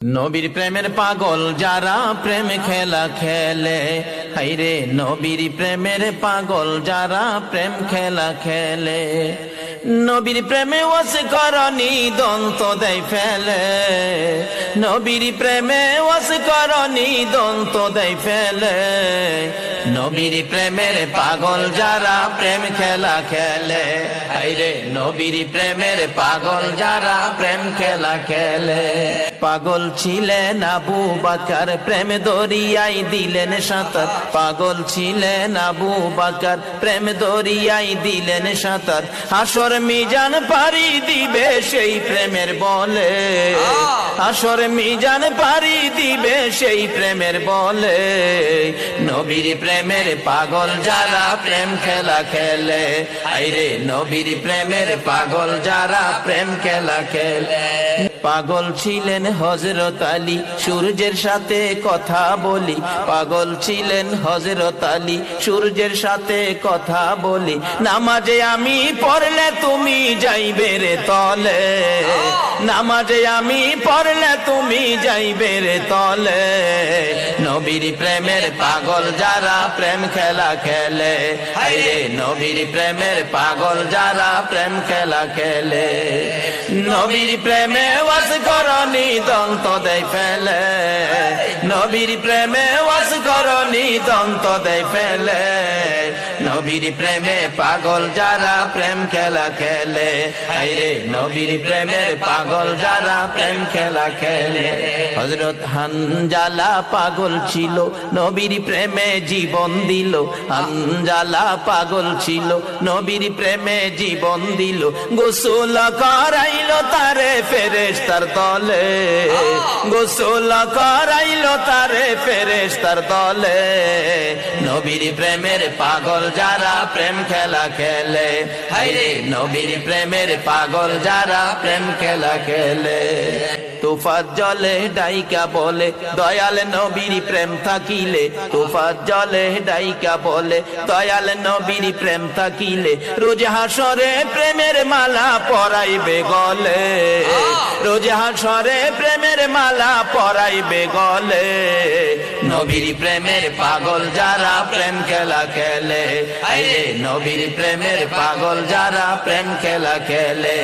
নবীর প্রেমের পাগল যারা প্রেম খেলা খেলে, হাইরে নবীর প্রেমের পাগল যারা প্রেম খেলা খেলে। নবীর প্রেমে ওয়াস করনি দন্ত দেয় ফেলে, নবীর প্রেমে ওয়াস করনি দন্ত দেয় ফেলে। নবীর প্রেমের পাগল যারা প্রেম খেলা খেলে, হাইরে নবীর প্রেমের পাগল যারা প্রেম খেলা খেলে। পাগল ছিলেন আবু বকর প্রেম দরিয়াই দিলেন সাঁতার, পাগল ছিলেন আবু বকর প্রেম দরিয়াই দিলেন সাঁতার। হাসর মিজান পারি দিবে সেই প্রেমের বলে, হাসর মিজান পারি দিবে সেই প্রেমের বলে। নবীর প্রেমের পাগল যারা প্রেম খেলা খেলে, আইরে নবীর প্রেমের পাগল যারা প্রেম খেলা খেলে। পাগল ছিলেন হযরত আলী সূর্যের সাথে কথা বলি, পাগল ছিলেন হযরত আলী সূর্যের সাথে কথা বলি। নামাজে আমি পড়লে তুমি যাইবে রে তলে, নামাজে আমি পড়লে তুমি যাইবে রে তলে। নবীর প্রেমের পাগল যারা প্রেম খেলা খেলে, হায়রে নবীর প্রেমের পাগল যারা প্রেম খেলা খেলে। নবীর প্রেমে ওয়াস করনি দন্ত দেয় ফেলে, নবীর প্রেমে ওয়াস করনি দন্ত দেয় ফেলে। নবীর প্রেমে পাগল যারা প্রেম খেলা খেলে, হায়রে নবীর প্রেমের পাগল যারা প্রেম খেলা খেলে। হযরত হানজালা পাগল ছিল নবীর প্রেমে জীবন দিল, হানজালা পাগল ছিল নবীর প্রেমে জীবন দিল। গোসল করাইল তারে ফেরেশতার দলে, গোসল করাইল তারে ফেরেশতার দলে। নবীর প্রেমের পাগল যারা প্রেম খেলা খেলে, হায়রে নবীর প্রেমের পাগল যারা প্রেম খেলা খেলে। তুফাত জলে ডাইকা বলে দয়াল নবীর প্রেম থাকিলে, তুফাত জলে ডাইকা বলে দয়াল নবীর প্রেম থাকিলে। রোজ হাসরে প্রেমের মালা পরাইবে গলে, রোজ হাসরে প্রেমের মালা পরাইবে গলে। নবীর প্রেমের পাগল যারা প্রেম খেলা খেলে, আইরে নবীর প্রেমের পাগল যারা প্রেম খেলা খেলে।